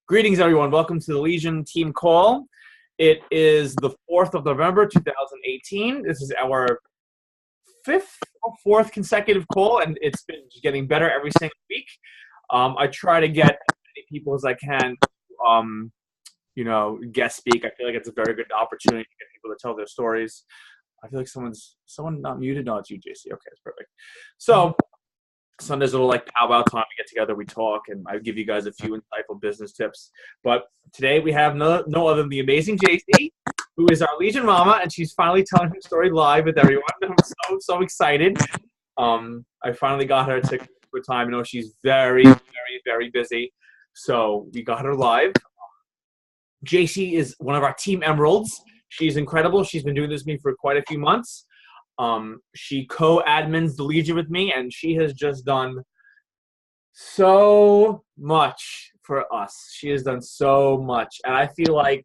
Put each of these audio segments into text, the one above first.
Greetings, everyone. Welcome to the Legion Team Call. It is the 4th of November, 2018. This is our fifth or fourth consecutive call, and it's been getting better every single week. I try to get as many people as I can, guest speak. I feel like it's a very good opportunity to get people to tell their stories. I feel like someone not muted. No, it's you, Jaci. Okay, it's perfect. So Sunday's a little like powwow time. We get together, we talk, and I give you guys a few insightful business tips. But today we have no other than the amazing Jaci, who is our Legion Mama, and she's finally telling her story live with everyone. I'm so excited. I finally got her to a time. I know she's very, very, very busy, so we got her live. Jaci is one of our Team Emeralds. She's incredible. She's been doing this with me for quite a few months. She co-admins the Legion with me, and she has just done so much for us. She has done so much, and I feel like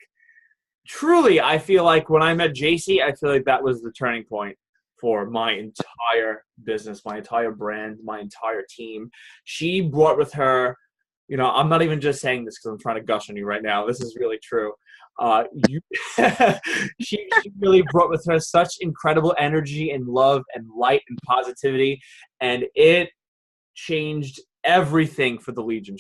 when I met Jaci, I feel like that was the turning point for my entire business, my entire brand, my entire team. She brought with her, I'm not even just saying this because I'm trying to gush on you right now. This is really true. She really brought with her such incredible energy and love and light and positivity, and it changed everything for the Legion.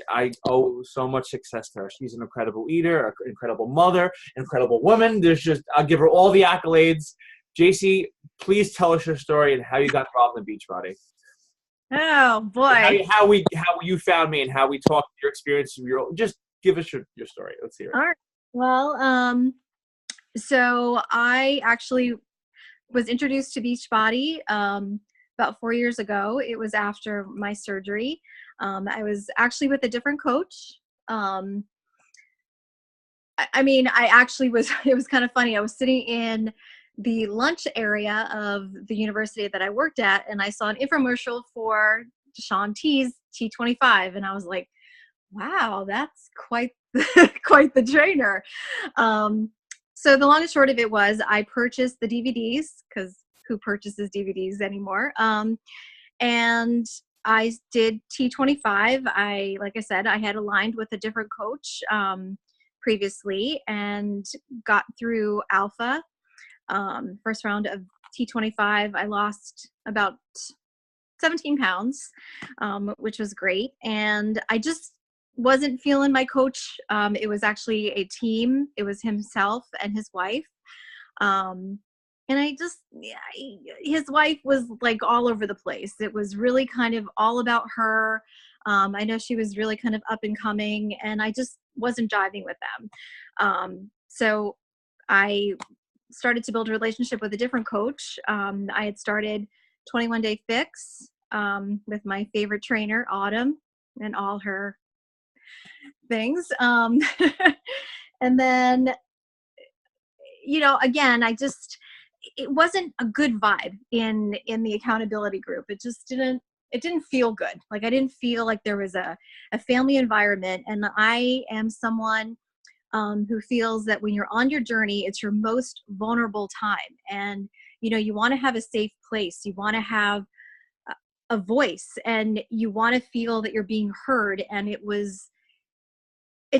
I owe so much success to her. She's an incredible leader, an incredible mother, incredible woman. I'll give her all the accolades. Jaci, please tell us your story and how you got involved in Beachbody. Oh boy! How you found me and how we talked, your experience. Just give us your story. Let's hear it. All right. Well, so I actually was introduced to Beachbody about 4 years ago. It was after my surgery. I was actually with a different coach. I actually was. It was kind of funny. I was sitting in the lunch area of the university that I worked at, and I saw an infomercial for Shaun T's T25, and I was like, wow, that's quite quite the trainer. So the long and short of it was I purchased the DVDs, because who purchases DVDs anymore? And I did T25. Like I said, I had aligned with a different coach previously and got through Alpha. First round of T25, I lost about 17 pounds, which was great. And I just wasn't feeling my coach. It was actually a team. It was himself and his wife. And his wife was like all over the place. It was really kind of all about her. I know she was really kind of up and coming, and I just wasn't jiving with them. So I started to build a relationship with a different coach. I had started 21 Day Fix with my favorite trainer, Autumn, and all her things. And then, again, it wasn't a good vibe in the accountability group. It didn't feel good. Like I didn't feel like there was a family environment. And I am someone who feels that when you're on your journey, it's your most vulnerable time. And, you want to have a safe place. You want to have a voice, and you want to feel that you're being heard. And it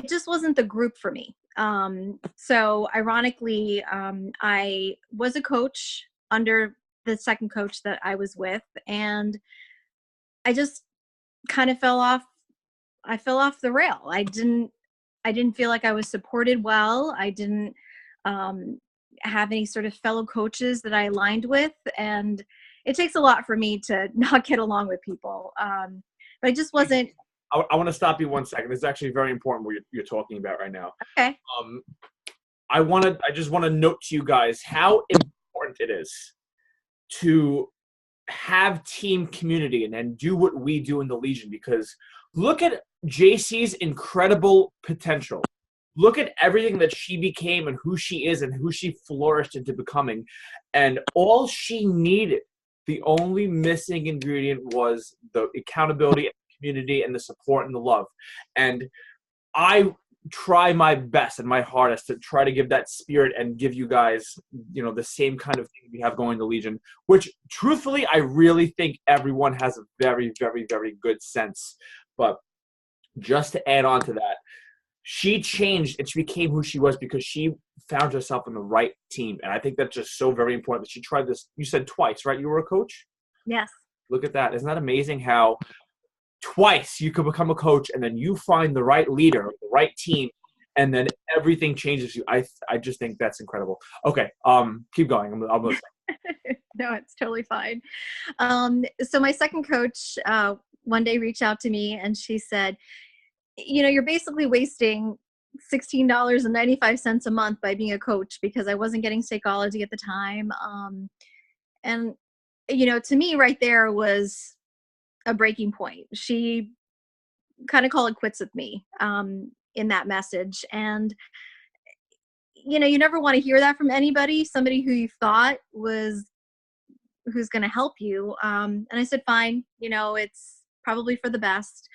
just wasn't the group for me. So ironically, I was a coach under the second coach that I was with, and I just kind of fell off the rail. I didn't feel like I was supported well. I didn't have any sort of fellow coaches that I aligned with, and it takes a lot for me to not get along with people. But I just wasn't. I want to stop you 1 second. This is actually very important what you're talking about right now. Okay. I just want to note to you guys how important it is to have team community and do what we do in the Legion, because look at Jaci's incredible potential. Look at everything that she became and who she is and who she flourished into becoming. And all she needed, the only missing ingredient, was the accountability, community, and the support and the love. And I try my best and my hardest to try to give that spirit and give you guys, the same kind of thing we have going in the Legion, which truthfully, I really think everyone has a very, very, very good sense. But just to add on to that, she changed and she became who she was because she found herself in the right team. And I think that's just so very important that she tried this. You said twice, right? You were a coach? Yes. Look at that. Isn't that amazing how twice you could become a coach and then you find the right leader, the right team, and then everything changes you. I just think that's incredible. Okay, keep going. I'm listening. No, it's totally fine. So my second coach one day reached out to me and she said, you're basically wasting $16.95 a month by being a coach, because I wasn't getting Shakeology at the time. And, to me right there was a breaking point. She kind of called it quits with me in that message. And, you never want to hear that from anybody, somebody who you thought was who's going to help you. And I said, fine, it's probably for the best.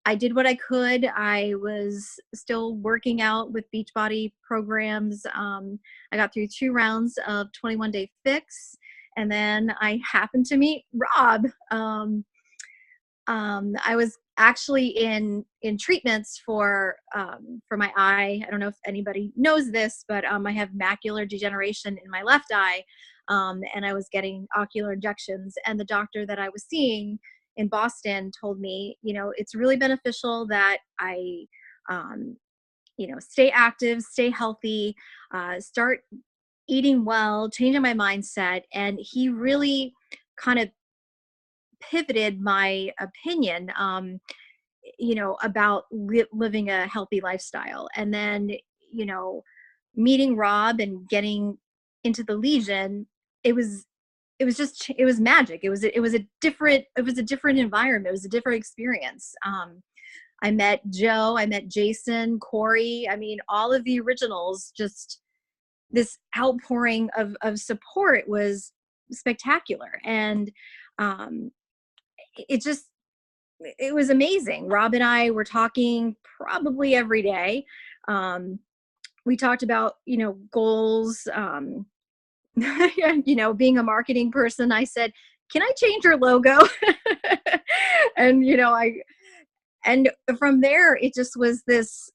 I did what I could. I was still working out with Beachbody programs. I got through 2 rounds of 21-day fix. And then I happened to meet Rob. I was actually in treatments for my eye. I don't know if anybody knows this, but I have macular degeneration in my left eye, and I was getting ocular injections. And the doctor that I was seeing in Boston told me, it's really beneficial that I, stay active, stay healthy, start eating well, changing my mindset. And he really kind of pivoted my opinion, about living a healthy lifestyle. And then, meeting Rob and getting into the Legion, it was magic. It was a different environment. It was a different experience. I met Joe, I met Jason, Corey. I mean, all of the originals. Just this outpouring of support was spectacular. And it just it was amazing. Rob and I were talking probably every day. We talked about, goals, being a marketing person. I said, can I change your logo? And, and from there, it just was this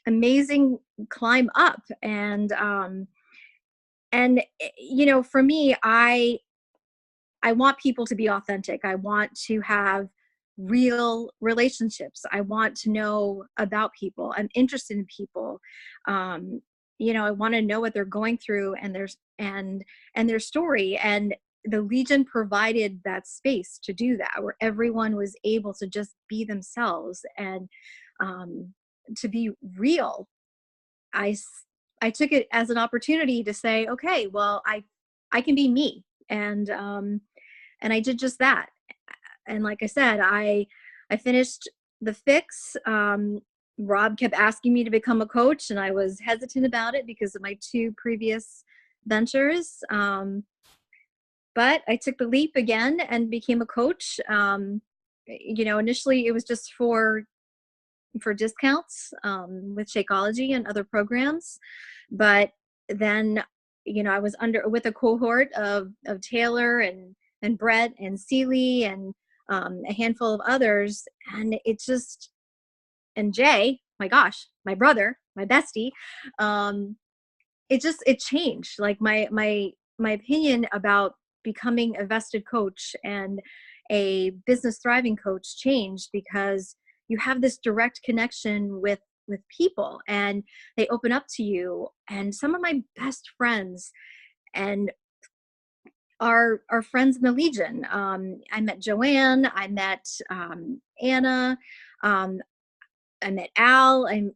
amazing climb up. And, for me, I want people to be authentic. I want to have real relationships. I want to know about people. I'm interested in people. I want to know what they're going through and their story. And the Legion provided that space to do that, where everyone was able to just be themselves and to be real. I took it as an opportunity to say, okay, well, I can be me. And I did just that. And like I said, I finished the fix. Rob kept asking me to become a coach, and I was hesitant about it because of my 2 previous ventures. But I took the leap again and became a coach. Initially it was just for discounts with Shakeology and other programs. But then, I was with a cohort of Taylor and Brett and Seeley and a handful of others. And and Jay, my gosh, my brother, my bestie, it changed. Like my opinion about becoming a vested coach and a business thriving coach changed, because you have this direct connection with people, and they open up to you. And some of my best friends and are friends in the Legion. I met Joanne, I met Anna, I met Al, and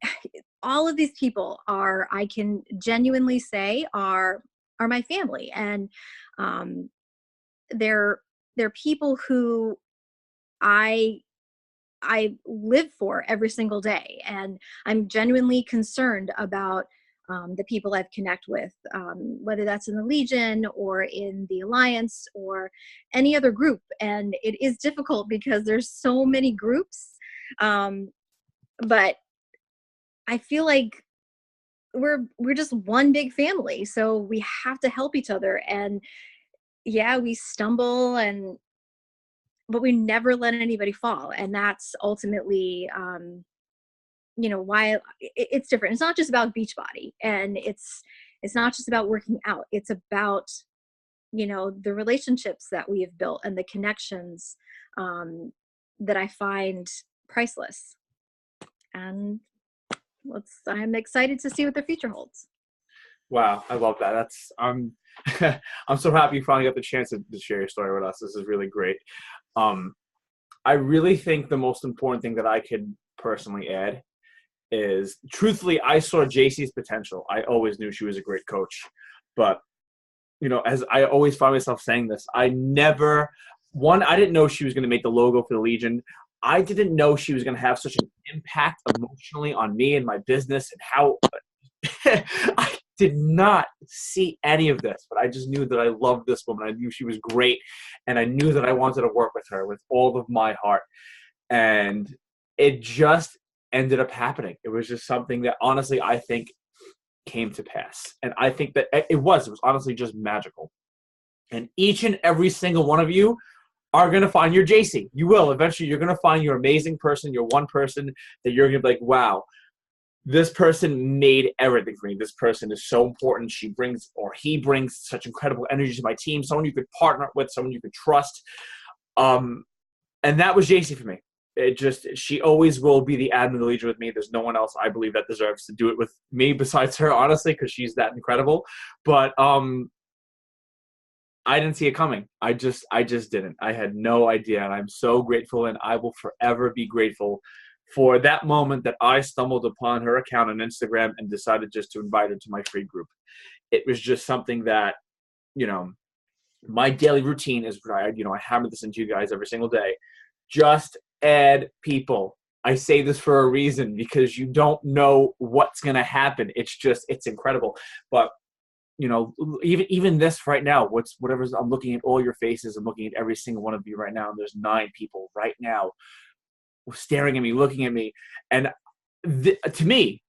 all of these people I can genuinely say are my family. And they're people who I live for every single day. And I'm genuinely concerned about the people I've connect with, whether that's in the Legion or in the Alliance or any other group. And it is difficult because there's so many groups. But I feel like we're just one big family. So we have to help each other. And yeah, we stumble, but we never let anybody fall. And that's ultimately why it's different. It's not just about Beachbody, and it's not just about working out. It's about, the relationships that we have built and the connections that I find priceless. And I'm excited to see what the future holds. Wow, I love that. That's I'm so happy you finally got the chance to share your story with us. This is really great. I really think the most important thing that I could personally add is, truthfully, I saw Jaci's potential. I always knew she was a great coach, but as I always find myself saying this, I didn't know she was going to make the logo for the Legion. I didn't know she was going to have such an impact emotionally on me and my business, and how I did not see any of this, but I just knew that I loved this woman. I knew she was great, and I knew that I wanted to work with her with all of my heart. And it just ended up happening. It was just something that honestly I think came to pass. And I think that it was honestly just magical. And each and every single one of you are going to find your Jaci. You will. Eventually, you're going to find your amazing person, your one person that you're going to be like, wow, this person made everything for me. This person is so important. He brings such incredible energy to my team. Someone you could partner with, someone you could trust. And that was Jaci for me. She always will be the admin of the Legion with me. There's no one else I believe that deserves to do it with me besides her, honestly, because she's that incredible. But I didn't see it coming. I just didn't. I had no idea, and I'm so grateful, and I will forever be grateful for that moment that I stumbled upon her account on Instagram and decided just to invite her to my free group. It was just something that, my daily routine is, I hammer this into you guys every single day. Just add people. I say this for a reason, because you don't know what's going to happen. It's incredible. But even this right now, I'm looking at all your faces. I'm looking at every single one of you right now. And there's 9 people right now staring at me, looking at me. And to me,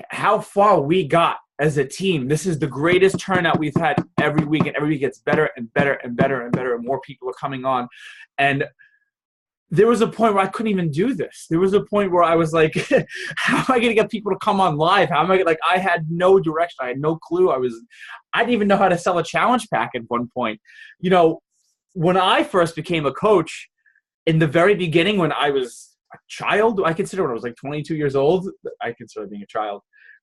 how far we got as a team, this is the greatest turnout we've had every week. And every week gets better and better and better and better. And more people are coming on. And there was a point where I couldn't even do this. There was a point where I was like, how am I going to get people to come on live? How am I like, I had no direction. I had no clue. I didn't even know how to sell a challenge pack at one point. When I first became a coach in the very beginning, when I was a child, I consider when I was like 22 years old, I consider being a child,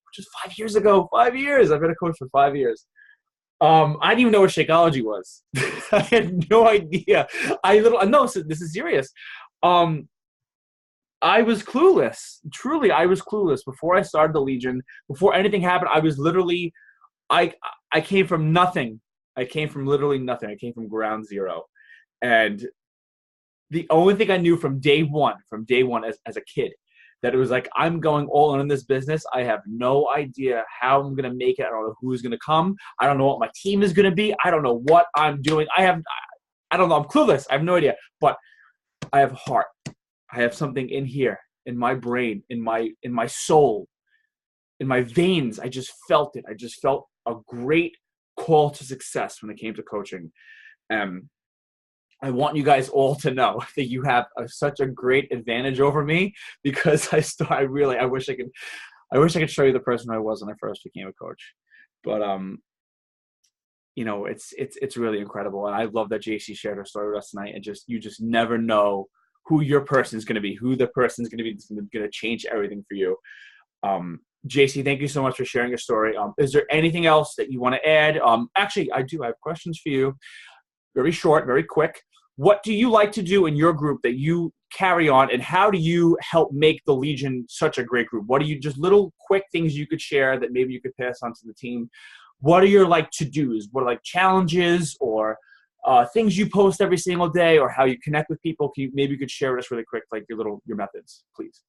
which is 5 years ago. 5 years. I've been a coach for 5 years. I didn't even know what Shakeology was. I had no idea. No, this is serious. I was clueless. Truly, I was clueless before I started the Legion. Before anything happened, I was literally, I came from nothing. I came from literally nothing. I came from ground zero. And the only thing I knew from day one as a kid, that it was like, I'm going all in this business. I have no idea how I'm going to make it. I don't know who's going to come. I don't know what my team is going to be. I don't know what I'm doing. I don't know. I'm clueless. I have no idea. But I have heart. I have something in here, in my brain, in my soul, in my veins. I just felt it. I just felt a great call to success when it came to coaching. I want you guys all to know that you have such a great advantage over me, because I wish I could show you the person I was when I first became a coach. But it's really incredible, and I love that Jaci shared her story with us tonight. And you just never know who your person is going to be, who the person is going to be that's going to change everything for you. Jaci, thank you so much for sharing your story. Is there anything else that you want to add? Actually, I do. I have questions for you. Very short, very quick. What do you like to do in your group that you carry on, and how do you help make the Legion such a great group? What are you, just little quick things you could share that maybe you could pass on to the team? What are your to-dos? What are challenges or things you post every single day, or how you connect with people? Maybe you could share with us really quick, your methods, please.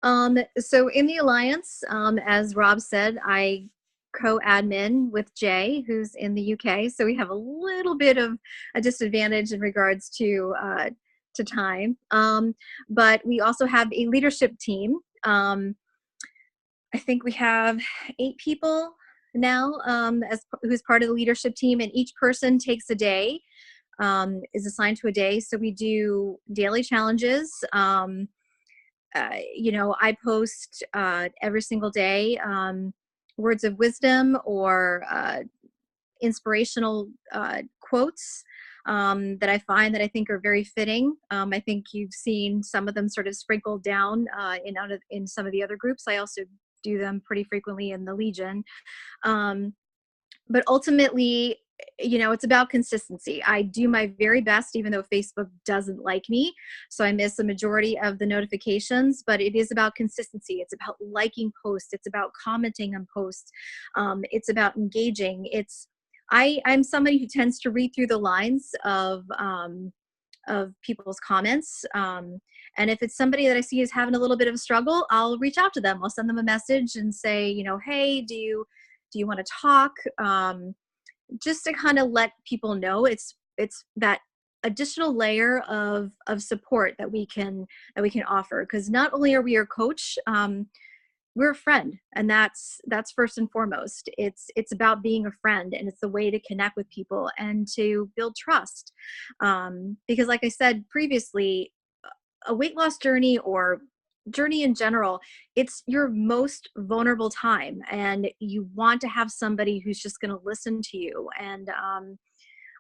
So in the Alliance, as Rob said, I co-admin with Jay, who's in the UK. So we have a little bit of a disadvantage in regards to time. But we also have a leadership team. I think we have 8 people now who's part of the leadership team, and each person takes a day, is assigned to a day. So we do daily challenges. I post every single day words of wisdom or inspirational quotes that I find that I think are very fitting. I think you've seen some of them sort of sprinkled down in some of the other groups. I also do them pretty frequently in the Legion. But ultimately, it's about consistency. I do my very best, even though Facebook doesn't like me. So I miss a majority of the notifications, but it is about consistency. It's about liking posts. It's about commenting on posts. It's about engaging. I'm somebody who tends to read through the lines of people's comments. And if it's somebody that I see is having a little bit of a struggle, I'll reach out to them. I'll send them a message and say, hey, do you want to talk? Just to kind of let people know it's that additional layer of support that we can offer. Because not only are we your coach, we're a friend, and that's first and foremost. It's about being a friend, and it's a way to connect with people and to build trust. Because like I said previously, a weight loss journey or journey in general, it's your most vulnerable time, and you want to have somebody who's just going to listen to you. And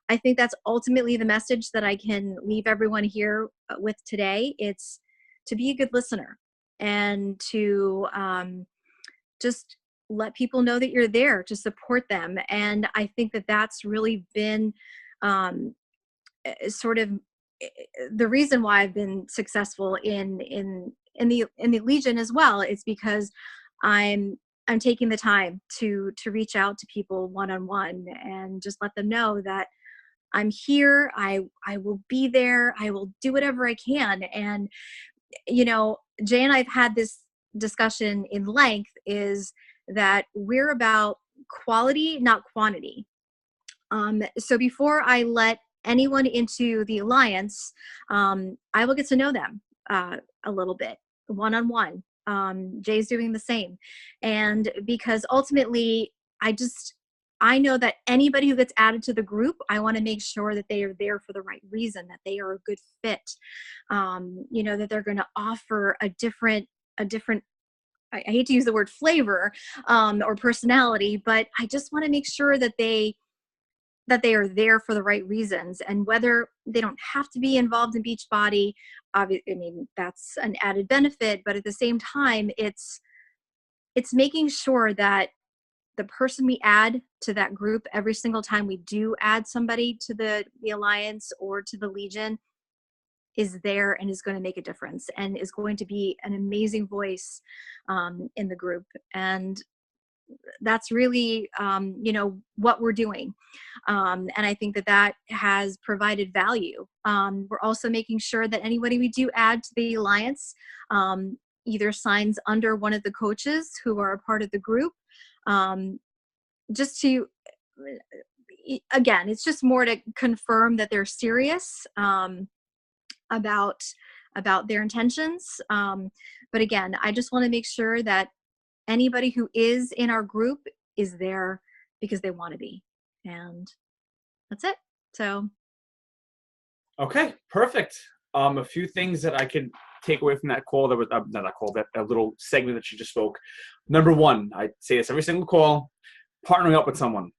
I think that's ultimately the message that I can leave everyone here with today. It's to be a good listener and to just let people know that you're there to support them. And I think that that's really been sort of the reason why I've been successful in the Legion as well. Is because I'm taking the time to reach out to people one-on-one and just let them know that I'm here. I will be there. I will do whatever I can. And Jay and I've had this discussion in length, is that we're about quality, not quantity. So before I let anyone into the alliance, I will get to know them a little bit one-on-one. Jay's doing the same. And because ultimately I know that anybody who gets added to the group, I want to make sure that they are there for the right reason, that they are a good fit, that they're going to offer a different, I hate to use the word flavor or personality, but I just want to make sure that they are there for the right reasons. And whether they don't have to be involved in Beachbody, that's an added benefit, but at the same time, it's making sure that the person we add to that group every single time we do add somebody to the Alliance or to the Legion is there and is going to make a difference and is going to be an amazing voice in the group. And that's really, what we're doing. And I think that has provided value. We're also making sure that anybody we do add to the Alliance either signs under one of the coaches who are a part of the group. Just to, again, it's just more to confirm that they're serious about their intentions. But again, I just want to make sure that anybody who is in our group is there because they want to be. And that's it. So. Okay, perfect. A few things that I could take away from that call, that was not that call, that little segment that you just spoke. Number one, I say this every single call, partnering up with someone.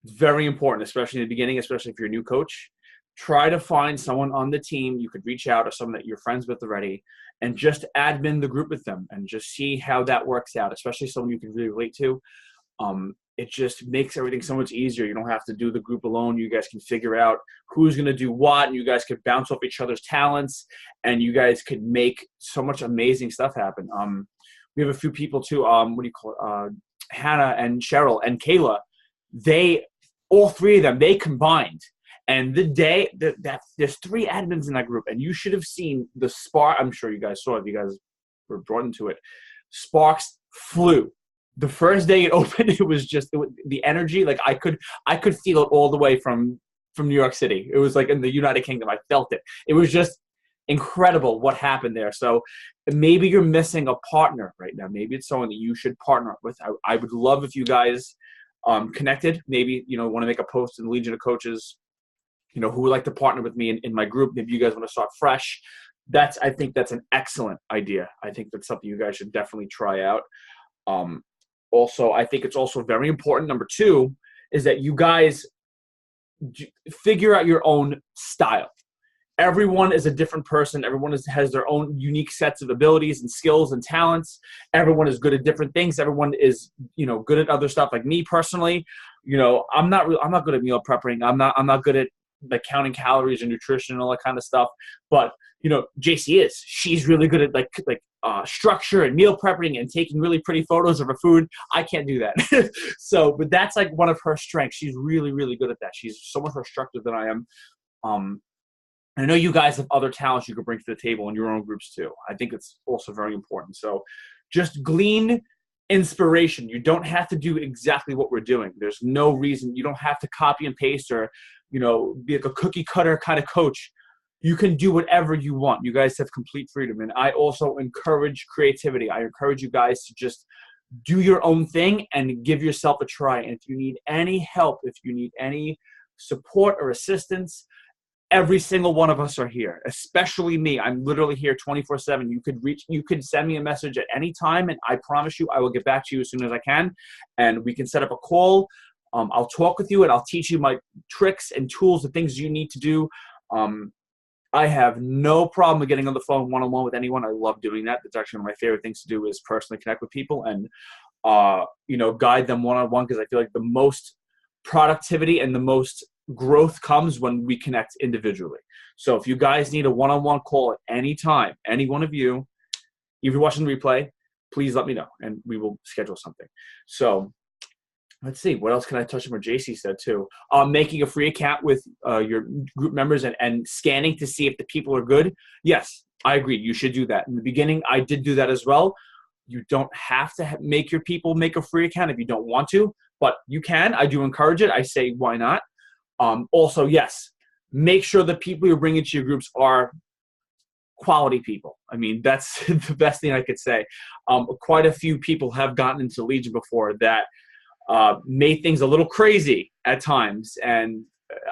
It's very important, especially in the beginning, especially if you're a new coach. Try to find someone on the team you could reach out, or someone that you're friends with already, and just admin the group with them and just see how that works out, especially someone you can really relate to. It just makes everything so much easier. You don't have to do the group alone. You guys can figure out who's going to do what, and you guys could bounce off each other's talents, and you guys could make so much amazing stuff happen. We have a few people too. Hannah and Cheryl and Kayla. All three of them, they combined. And the day that there's 3 admins in that group, and you should have seen the spark. I'm sure you guys saw it. You guys were brought into it. Sparks flew. The first day it opened, the energy. Like I could feel it all the way from New York City. It was like in the United Kingdom. I felt it. It was just incredible what happened there. So maybe you're missing a partner right now. Maybe it's someone that you should partner up with. I would love if you guys connected. Maybe want to make a post in the Legion of Coaches. Who would like to partner with me in my group. Maybe you guys want to start fresh. I think that's an excellent idea. I think that's something you guys should definitely try out. Also, I think it's also very important. Number two is that you guys figure out your own style. Everyone is a different person. Everyone has their own unique sets of abilities and skills and talents. Everyone is good at different things. Everyone is, good at other stuff. Like me personally, I'm not good at meal prepping. I'm not good at like counting calories and nutrition and all that kind of stuff. But Jaci is. She's really good at like structure and meal prepping and taking really pretty photos of her food. I can't do that. But that's like one of her strengths. She's really, really good at that. She's so much more structured than I am. I know you guys have other talents you could bring to the table in your own groups too. I think it's also very important. So just glean inspiration. You don't have to do exactly what we're doing. There's no reason. You don't have to copy and paste or, be like a cookie cutter kind of coach. You can do whatever you want. You guys have complete freedom. And I also encourage creativity. I encourage you guys to just do your own thing and give yourself a try. And if you need any help, if you need any support or assistance, every single one of us are here, especially me. I'm literally here 24/7. You could send me a message at any time, and I promise you I will get back to you as soon as I can. And we can set up a call. I'll talk with you, and I'll teach you my tricks and tools, the things you need to do. I have no problem with getting on the phone one-on-one with anyone. I love doing that. That's actually one of my favorite things to do is personally connect with people and, guide them one-on-one, because I feel like the most productivity and the most growth comes when we connect individually. So if you guys need a one-on-one call at any time, any one of you, if you're watching the replay, please let me know and we will schedule something. So let's see, what else can I touch on what Jaci said too? Making a free account with your group members and scanning to see if the people are good. Yes, I agree. You should do that. In the beginning, I did do that as well. You don't have to make your people make a free account if you don't want to, but you can. I do encourage it. I say, why not? Also, yes, make sure the people you're bringing to your groups are quality people. I mean, that's the best thing I could say. Quite a few people have gotten into Legion before that made things a little crazy at times. And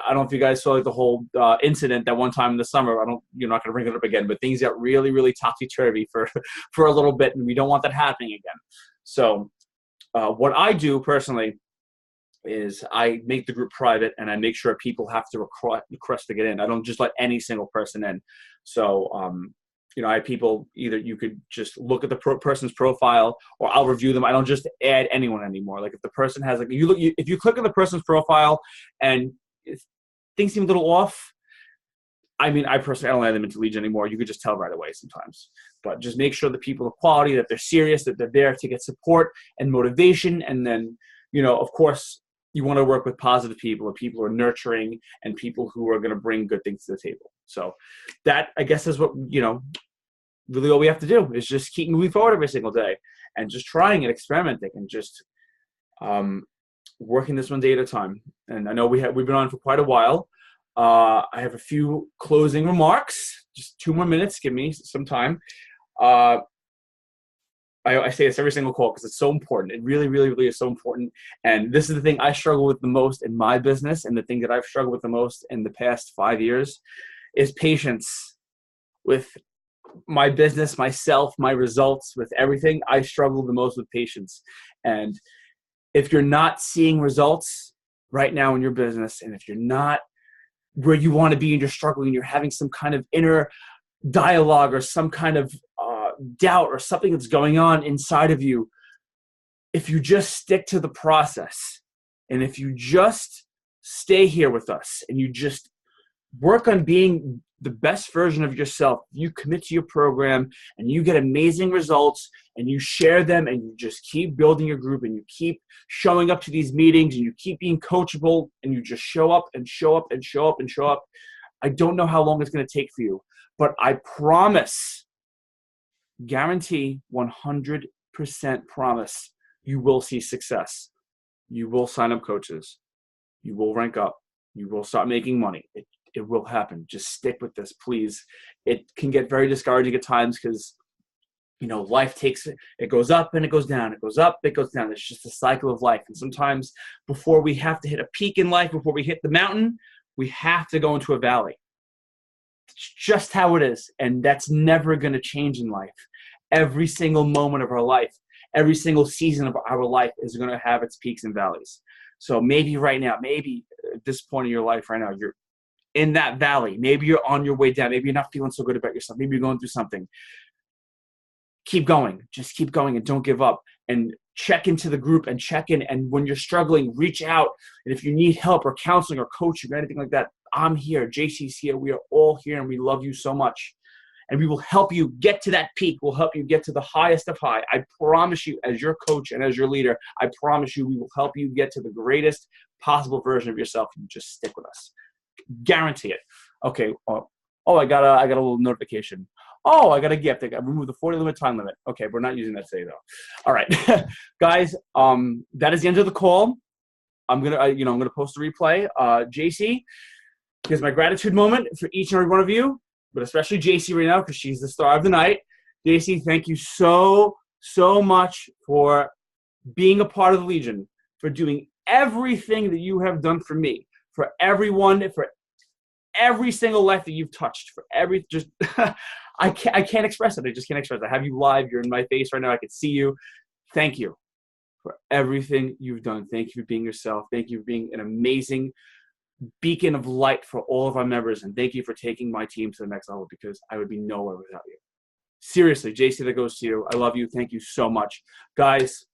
I don't know if you guys saw like the whole incident that one time in the summer. You're not going to bring it up again, but things got really, really topsy-turvy for a little bit, and we don't want that happening again. So what I do personally is I make the group private, and I make sure people have to request to get in. I don't just let any single person in. So, I have people, either you could just look at the person's profile, or I'll review them. I don't just add anyone anymore. Like if the person has if you click on the person's profile and things seem a little off, I mean, I personally don't add them into Legion anymore. You could just tell right away sometimes. But just make sure the people are quality, that they're serious, that they're there to get support and motivation. And then, of course, you want to work with positive people, and people who are nurturing, and people who are going to bring good things to the table. So that, I guess, is what, really all we have to do is just keep moving forward every single day and just trying and experimenting and just working this one day at a time. And I know we've been on for quite a while. I have a few closing remarks, just 2 more minutes. Give me some time. I say this every single call because it's so important. It really, really, really is so important. And this is the thing I struggle with the most in my business, and the thing that I've struggled with the most in the past 5 years is patience with my business, myself, my results, with everything. I struggle the most with patience. And if you're not seeing results right now in your business, and if you're not where you want to be and you're struggling, you're having some kind of inner dialogue or some kind of doubt or something that's going on inside of you, if you just stick to the process, and if you just stay here with us, and you just work on being the best version of yourself, you commit to your program and you get amazing results, and you share them, and you just keep building your group, and you keep showing up to these meetings, and you keep being coachable, and you just show up and show up and show up and show up. I don't know how long it's going to take for you, but I promise, guarantee, 100% promise, you will see success. You will sign up coaches. You will rank up. You will start making money. It will happen. Just stick with this, please. It can get very discouraging at times because, life it goes up and it goes down. It goes up, it goes down. It's just a cycle of life. And sometimes before we have to hit a peak in life, before we hit the mountain, we have to go into a valley. It's just how it is. And that's never going to change in life. Every single moment of our life, every single season of our life is going to have its peaks and valleys. So maybe right now, maybe at this point in your life right now, you're in that valley. Maybe you're on your way down. Maybe you're not feeling so good about yourself. Maybe you're going through something. Keep going. Just keep going and don't give up. And check into the group and check in. And when you're struggling, reach out. And if you need help or counseling or coaching or anything like that, I'm here. Jaci's here. We are all here, and we love you so much. And we will help you get to that peak. We'll help you get to the highest of high. I promise you, as your coach and as your leader, I promise you we will help you get to the greatest possible version of yourself. You just stick with us. Guarantee it. Okay. Oh, I got a little notification. Oh, I got a gift. I got removed the 40 limit time limit. Okay, we're not using that today though. All right, guys. That is the end of the call. I'm gonna post a replay. Jaci, here's my gratitude moment for each and every one of you, but especially Jaci right now because she's the star of the night. Jaci, thank you so much for being a part of the Legion, for doing everything that you have done for me, for everyone, for every single life that you've touched, for every just. I can't express it. I just can't express it. I have you live. You're in my face right now. I can see you. Thank you for everything you've done. Thank you for being yourself. Thank you for being an amazing beacon of light for all of our members. And thank you for taking my team to the next level because I would be nowhere without you. Seriously, Jaci, that goes to you. I love you. Thank you so much. Guys,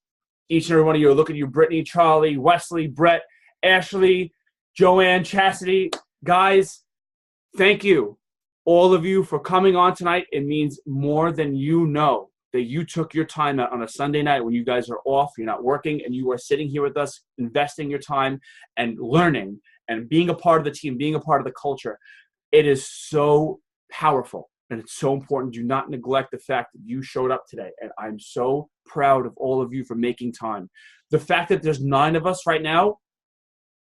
each and every one of you, look at you, Brittany, Charlie, Wesley, Brett, Ashley, Joanne, Chastity. Guys, thank you. All of you for coming on tonight. It means more than you know that you took your time out on a Sunday night when you guys are off, you're not working, and you are sitting here with us, investing your time and learning and being a part of the team, being a part of the culture. It is so powerful and it's so important. Do not neglect the fact that you showed up today. And I'm so proud of all of you for making time. The fact that there's 9 of us right now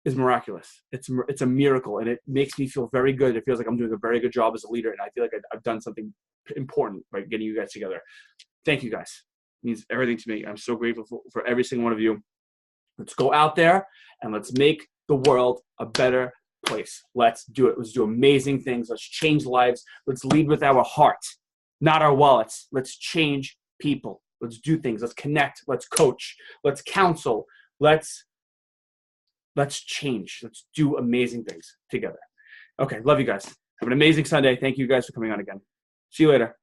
is miraculous. It's a miracle, and it makes me feel very good. It feels like I'm doing a very good job as a leader, and I feel like I've done something important by getting you guys together. Thank you, guys. It means everything to me. I'm so grateful for every single one of you. Let's go out there and let's make the world a better place. Let's do it. Let's do amazing things. Let's change lives. Let's lead with our heart, not our wallets. Let's change people. Let's do things. Let's connect. Let's coach. Let's counsel. Let's change. Let's do amazing things together. Okay, love you guys. Have an amazing Sunday. Thank you guys for coming on again. See you later.